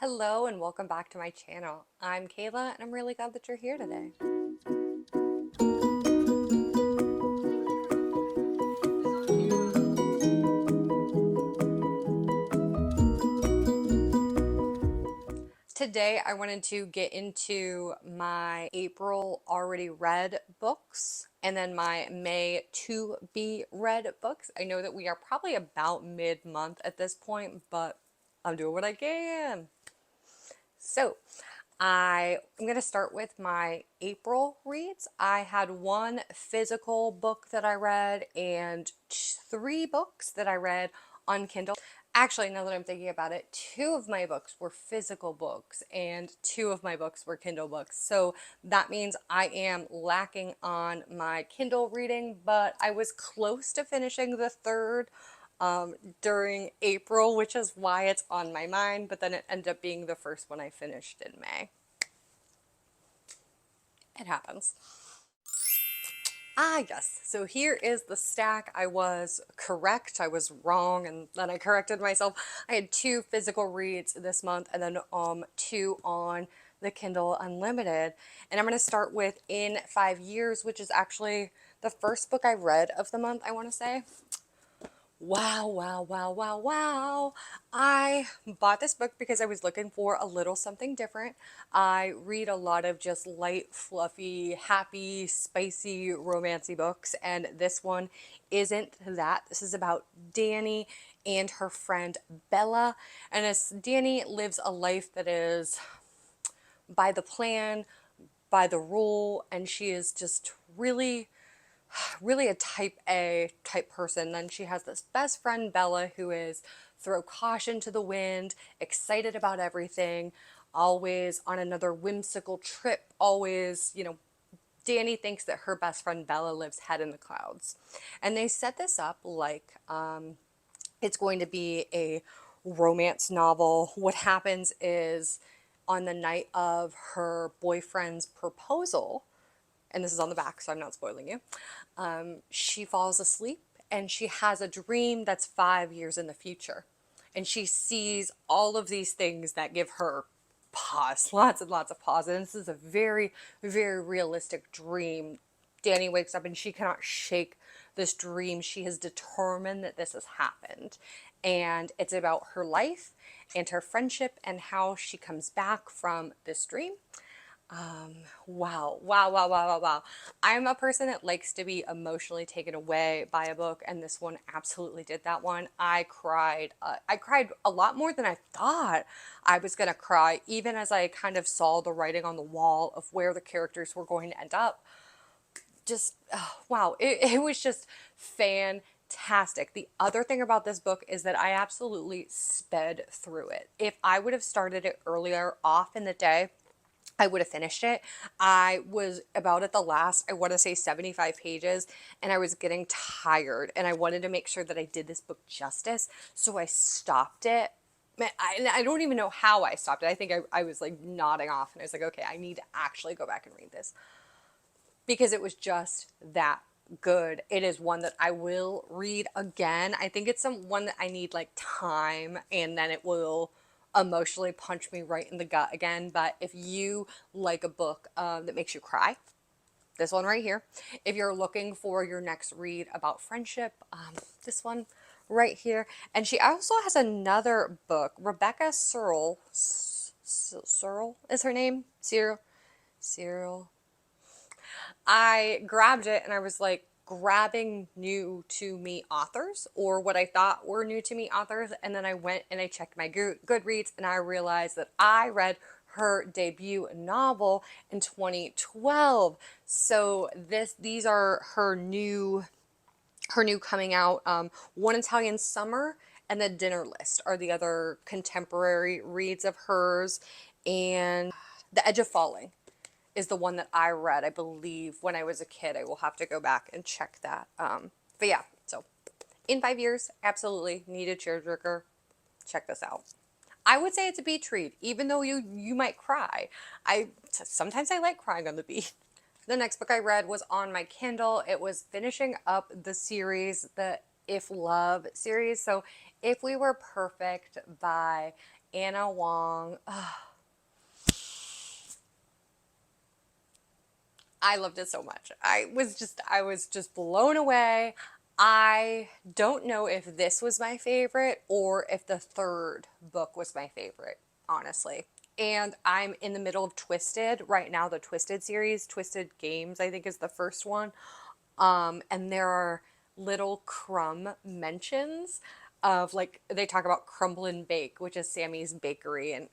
Hello and welcome back to my channel. I'm Kayla and I'm really glad that you're here today. Today I wanted to get into my April already read books and then my May to be read books. I know that we are probably about mid-month at this point, but I'm doing what I can. So I'm going to start with my April reads. I had one physical book that I read and three books that I read on Kindle. Actually, now that I'm thinking about it, two of my books were physical books and two of my books were Kindle books. So that means I am lacking on my Kindle reading, but I was close to finishing the third during April, which is why it's on my mind, but then it ended up being the first one I finished in May. It happens. Ah, yes. So here is the stack. I was correct. I was wrong, and then I corrected myself. I had two physical reads this month, and then two on the Kindle Unlimited. And I'm going to start with In 5 Years, which is actually the first book I read of the month, I want to say. Wow, wow, wow, wow, wow. I bought this book because I was looking for a little something different. I read a lot of just light, fluffy, happy, spicy, romancy books, and this one isn't that. This is about Danny and her friend Bella. And as Danny lives a life that is by the plan, by the rule, and she is just really a type A type person. Then she has this best friend, Bella, who is throw caution to the wind, excited about everything, always on another whimsical trip, always, Danny thinks that her best friend Bella lives head in the clouds. And they set this up like it's going to be a romance novel. What happens is on the night of her boyfriend's proposal, and this is on the back, so I'm not spoiling you, she falls asleep and she has a dream that's 5 years in the future. And she sees all of these things that give her pause, lots and lots of pause. And this is a very, very realistic dream. Danny wakes up and she cannot shake this dream. She has determined that this has happened. And it's about her life and her friendship and how she comes back from this dream. Wow, wow, wow, wow, wow, wow. I'm a person that likes to be emotionally taken away by a book, and this one absolutely did that one. I cried. I cried a lot more than I thought I was gonna cry, even as I kind of saw the writing on the wall of where the characters were going to end up. Just, wow, it was just fantastic. The other thing about this book is that I absolutely sped through it. If I would have started it earlier off in the day, I would have finished it. I was about at the last, I want to say 75 pages, and I was getting tired, and I wanted to make sure that I did this book justice, so I stopped it. I don't even know how I stopped it. I think I was like nodding off, and I was like, okay, I need to actually go back and read this because it was just that good. It is one that I will read again. I think it's one that I need like time, and then it will emotionally punch me right in the gut again. But if you like a book that makes you cry, this one right here. If you're looking for your next read about friendship, this one right here. And she also has another book. Rebecca Searle, Searle is her name. Cyril. I grabbed it and I was like grabbing new to me authors, or what I thought were new to me authors, and then I went and I checked my Goodreads and I realized that I read her debut novel in 2012. So these are her new coming out. One Italian Summer and The Dinner List are the other contemporary reads of hers, and The Edge of Falling is the one that I read, I believe, when I was a kid. I will have to go back and check that. But yeah, so In 5 Years, absolutely need a tearjerker. Check this out. I would say it's a beach read, even though you might cry. Sometimes I like crying on the beach. The next book I read was on my Kindle. It was finishing up the series, the If Love series. So If We Were Perfect by Anna Wong. I loved it so much. I was just blown away. I don't know if this was my favorite or if the third book was my favorite, honestly. And I'm in the middle of Twisted right now, the Twisted series. Twisted Games, I think, is the first one. And there are little crumb mentions of, like, they talk about Crumble and Bake, which is Sammy's bakery, and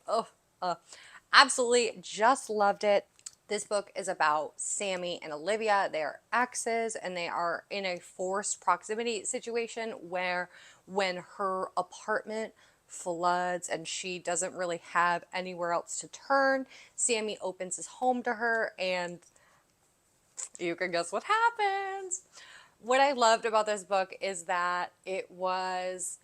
absolutely just loved it. This book is about Sammy and Olivia. They are exes and they are in a forced proximity situation where, when her apartment floods and she doesn't really have anywhere else to turn, Sammy opens his home to her, and you can guess what happens. What I loved about this book is that it was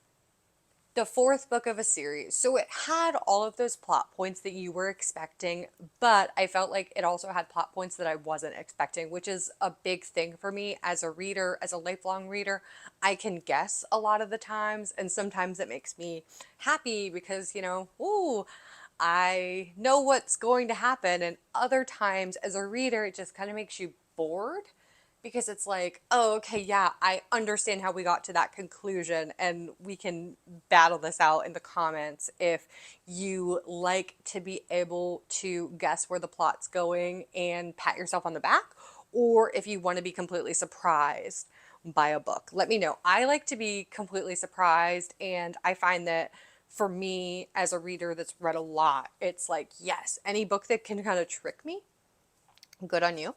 the fourth book of a series. So it had all of those plot points that you were expecting, but I felt like it also had plot points that I wasn't expecting, which is a big thing for me as a reader, as a lifelong reader. I can guess a lot of the times, and sometimes it makes me happy because, ooh, I know what's going to happen. And other times as a reader, it just kind of makes you bored because it's like, oh, okay, yeah, I understand how we got to that conclusion, and we can battle this out in the comments if you like to be able to guess where the plot's going and pat yourself on the back, or if you want to be completely surprised by a book. Let me know. I like to be completely surprised, and I find that for me as a reader that's read a lot, it's like, yes, any book that can kind of trick me, good on you.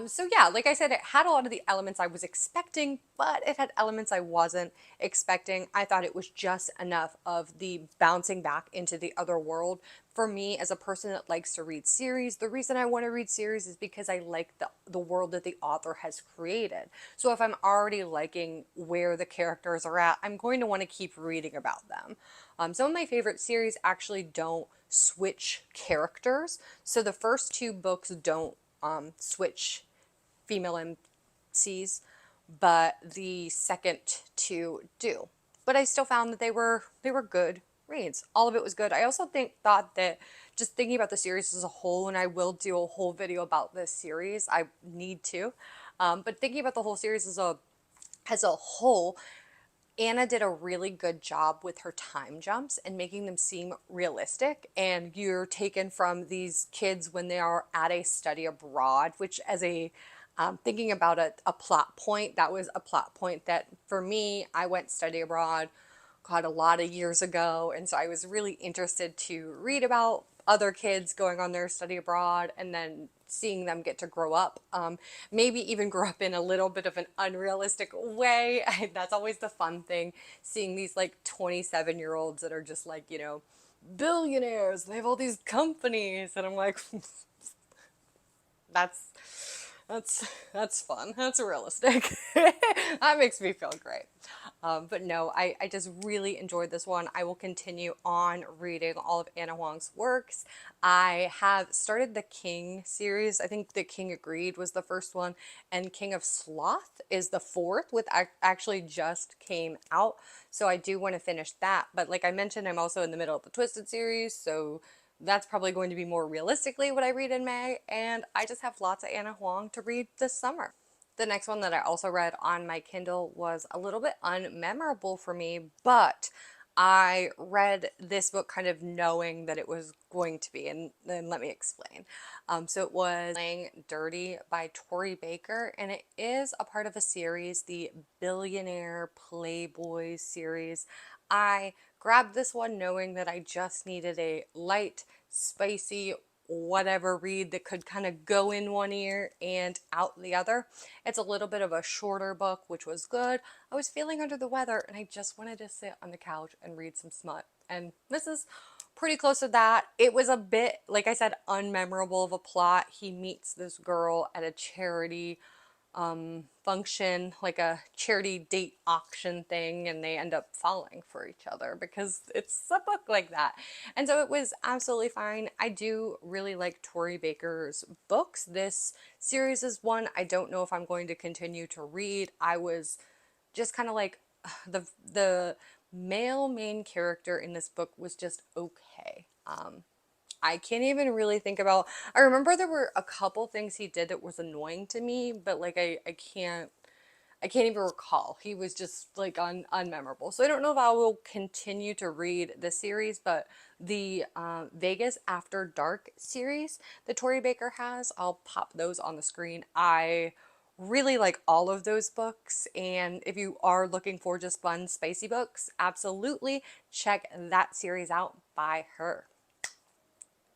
So yeah, like I said, it had a lot of the elements I was expecting, but it had elements I wasn't expecting. I thought it was just enough of the bouncing back into the other world. For me, as a person that likes to read series, the reason I want to read series is because I like the world that the author has created. So if I'm already liking where the characters are at, I'm going to want to keep reading about them. Some of my favorite series actually don't switch characters. So the first two books don't switch female MCs, but the second two do. But I still found that they were good reads. All of it was good. I also thought that, just thinking about the series as a whole, and I will do a whole video about this series. I need to, but thinking about the whole series as a whole, Anna did a really good job with her time jumps and making them seem realistic. And you're taken from these kids when they are at a study abroad, which, as a thinking about a plot point, that was a plot point that for me, I went study abroad, God, a lot of years ago. And so I was really interested to read about other kids going on their study abroad and then seeing them get to grow up, maybe even grow up in a little bit of an unrealistic way. That's always the fun thing, seeing these like 27-year-olds that are just like, billionaires. They have all these companies. And I'm like, that's that's fun. That's realistic. That makes me feel great. But no, I just really enjoyed this one. I will continue on reading all of Anna Huang's works. I have started the King series. I think The King Agreed was the first one, and King of Sloth is the fourth, which actually just came out. So I do want to finish that. But like I mentioned, I'm also in the middle of the Twisted series, so that's probably going to be more realistically what I read in May, and I just have lots of Anna Huang to read this summer. The next one that I also read on my Kindle was a little bit unmemorable for me, but I read this book kind of knowing that it was going to be, and then let me explain. So it was Playing Dirty by Tori Baker, and it is a part of a series, the Billionaire Playboy series. I grabbed this one knowing that I just needed a light, spicy, whatever read that could kind of go in one ear and out the other. It's a little bit of a shorter book, which was good. I was feeling under the weather and I just wanted to sit on the couch and read some smut. And this is pretty close to that. It was a bit, like I said, unmemorable of a plot. He meets this girl at a charity function, like a charity date auction thing, and they end up falling for each other because it's a book like that. And so it was absolutely fine. I do really like Tori Baker's books. This series is one I don't know if I'm going to continue to read. I was just kind of like, the male main character in this book was just okay. I can't even really think about, I remember there were a couple things he did that was annoying to me, but like I can't even recall. He was just like unmemorable. So I don't know if I will continue to read the series, but the Vegas After Dark series that Tori Baker has, I'll pop those on the screen. I really like all of those books, and if you are looking for just fun, spicy books, absolutely check that series out by her.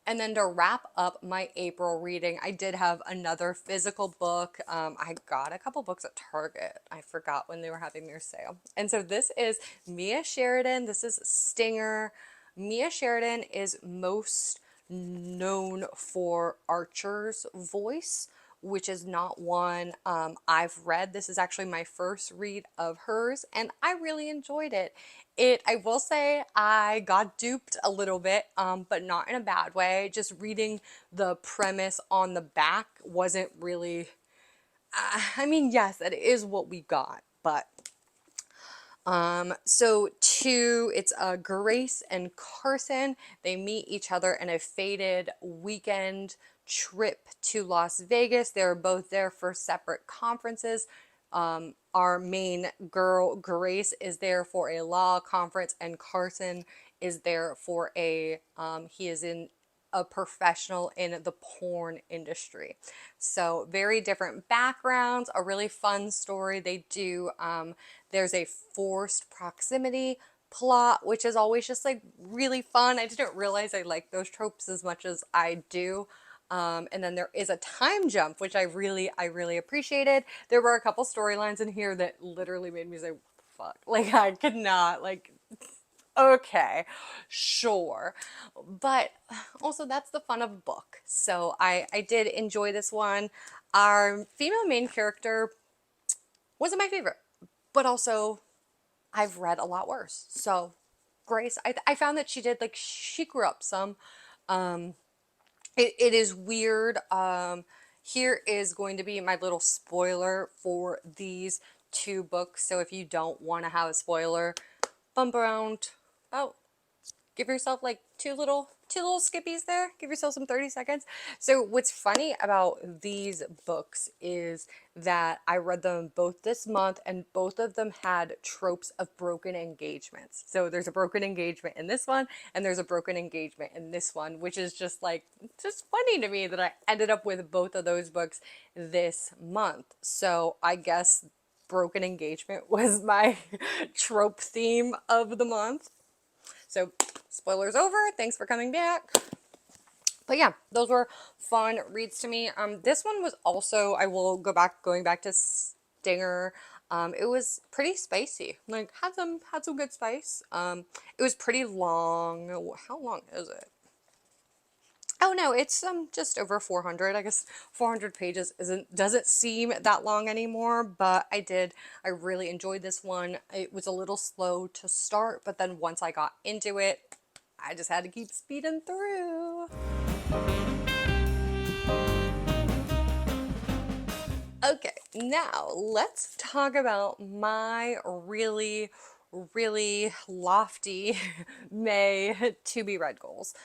And then to wrap up my April reading, I did have another physical book. I got a couple books at Target. I forgot when they were having their sale. And so this is Mia Sheridan. This is Stinger. Mia Sheridan is most known for Archer's Voice, which is not one I've read. This is actually my first read of hers, and I really enjoyed it. I will say I got duped a little bit, but not in a bad way. Just reading the premise on the back wasn't really, I mean, yes, that is what we got, but so two, it's Grace and Carson. They meet each other in a fated weekend trip to Las Vegas. They're both there for separate conferences. Our main girl, Grace, is there for a law conference, and Carson is there for he is in a professional in the porn industry. So very different backgrounds, a really fun story. There's a forced proximity plot, which is always just like really fun. I didn't realize I like those tropes as much as I do. And then there is a time jump, which I really appreciated. There were a couple storylines in here that literally made me say, fuck. Like I could not, like, okay, sure. But also that's the fun of a book. So I did enjoy this one. Our female main character wasn't my favorite, but also I've read a lot worse. So Grace, I found that she grew up some. It is weird. Here is going to be my little spoiler for these two books. So if you don't want to have a spoiler, bump around about, give yourself like two little skippies there. Give yourself some 30 seconds. So what's funny about these books is that I read them both this month, and both of them had tropes of broken engagements. So there's a broken engagement in this one, and there's a broken engagement in this one, which is just like, just funny to me that I ended up with both of those books this month. So I guess broken engagement was my trope theme of the month. So spoilers over. Thanks for coming back. But yeah, those were fun reads to me. This one was also, I will going back to Stinger. It was pretty spicy. Like had some good spice. It was pretty long. How long is it? Oh no, it's just over 400. I guess 400 pages doesn't seem that long anymore, but I really enjoyed this one. It was a little slow to start, but then once I got into it, I just had to keep speeding through. Okay, now let's talk about my really lofty May to be read goals.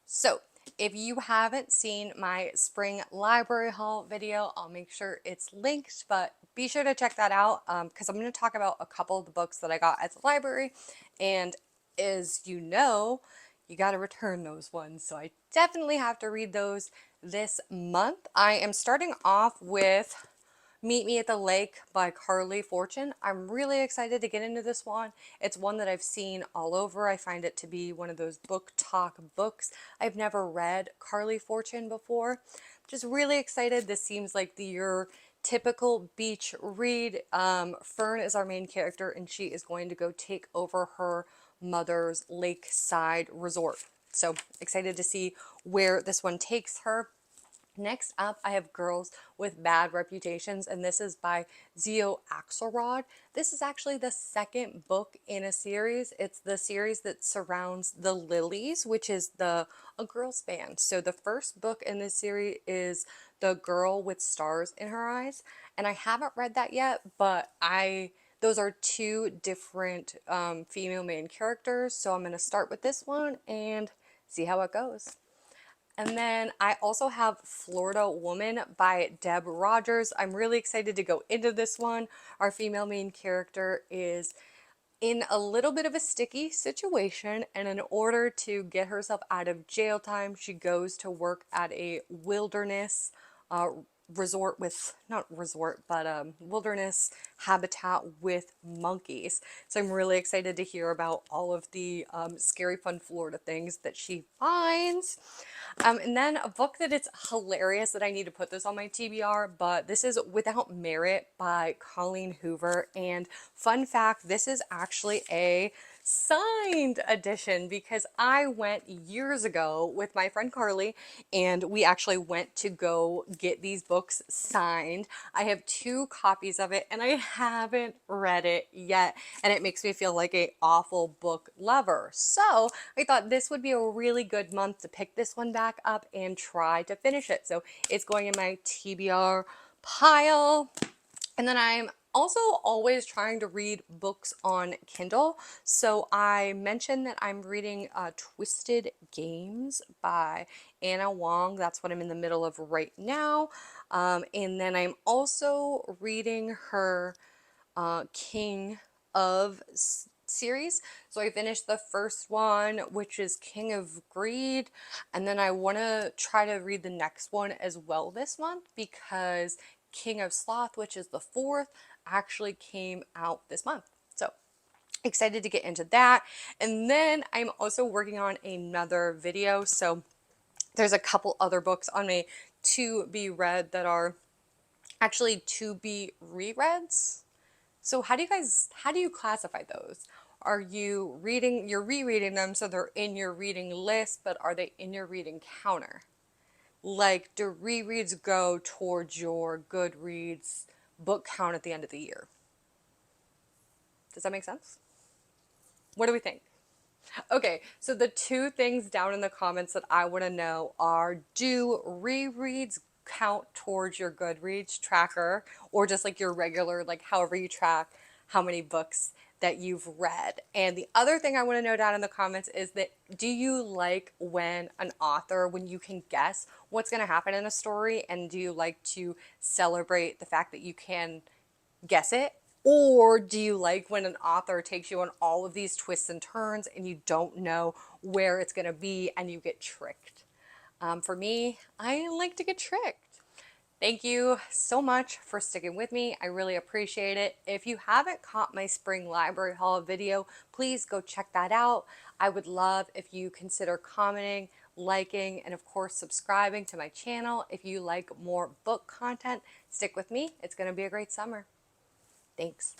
So if you haven't seen my spring library haul video, I'll make sure it's linked, but be sure to check that out because I'm going to talk about a couple of the books that I got at the library. And as you know, you got to return those ones. So I definitely have to read those this month. I am starting off with Meet Me at the Lake by Carly Fortune. I'm really excited to get into this one. It's one that I've seen all over. I find it to be one of those book talk books. I've never read Carly Fortune before. Just really excited. This seems like your typical beach read. Fern is our main character, and she is going to go take over her mother's lakeside resort. So excited to see where this one takes her. Next up, I have Girls with Bad Reputations, and this is by Zio Axelrod. This is actually the second book in a series. It's the series that surrounds the Lilies, which is a girls band. So the first book in this series is The Girl with Stars in Her Eyes, and I haven't read that yet, but those are two different female main characters. So I'm going to start with this one and see how it goes. And then I also have Florida Woman by Deb Rogers. I'm really excited to go into this one. Our female main character is in a little bit of a sticky situation, and in order to get herself out of jail time, she goes to work at a wilderness uh, resort with, not resort, but wilderness habitat with monkeys. So I'm really excited to hear about all of the scary fun Florida things that she finds. And then a book that it's hilarious that I need to put this on my TBR, but this is Without Merit by Colleen Hoover. And fun fact, this is actually a signed edition because I went years ago with my friend Carly and we actually went to go get these books signed. I have 2 copies of it and I haven't read it yet, and it makes me feel like an awful book lover. So I thought this would be a really good month to pick this one back up and try to finish it. So it's going in my TBR pile. And then I'm also always trying to read books on Kindle. So I mentioned that I'm reading Twisted Games by Anna Wong. That's what I'm in the middle of right now. And then I'm also reading her King of series. So I finished the first one, which is King of Greed, and then I want to try to read the next one as well this month because King of Sloth, which is the 4th, actually came out this month. So excited to get into that. And then I'm also working on another video. So there's a couple other books on my to be read that are actually to be rereads. So how do you classify those? Are you reading, you're rereading them so they're in your reading list, but are they in your reading counter? Like, do rereads go towards your Goodreads book count at the end of the year? Does that make sense? What do we think? Okay, so the 2 things down in the comments that I want to know are, do rereads count towards your Goodreads tracker, or just like your regular, like however you track how many books that you've read? And the other thing I want to know down in the comments is that, do you like when an author, when you can guess what's going to happen in a story, and do you like to celebrate the fact that you can guess it? Or do you like when an author takes you on all of these twists and turns and you don't know where it's going to be and you get tricked? For me, I like to get tricked. Thank you so much for sticking with me. I really appreciate it. If you haven't caught my spring library haul video, please go check that out. I would love if you consider commenting, liking, and of course subscribing to my channel. If you like more book content, stick with me. It's going to be a great summer. Thanks.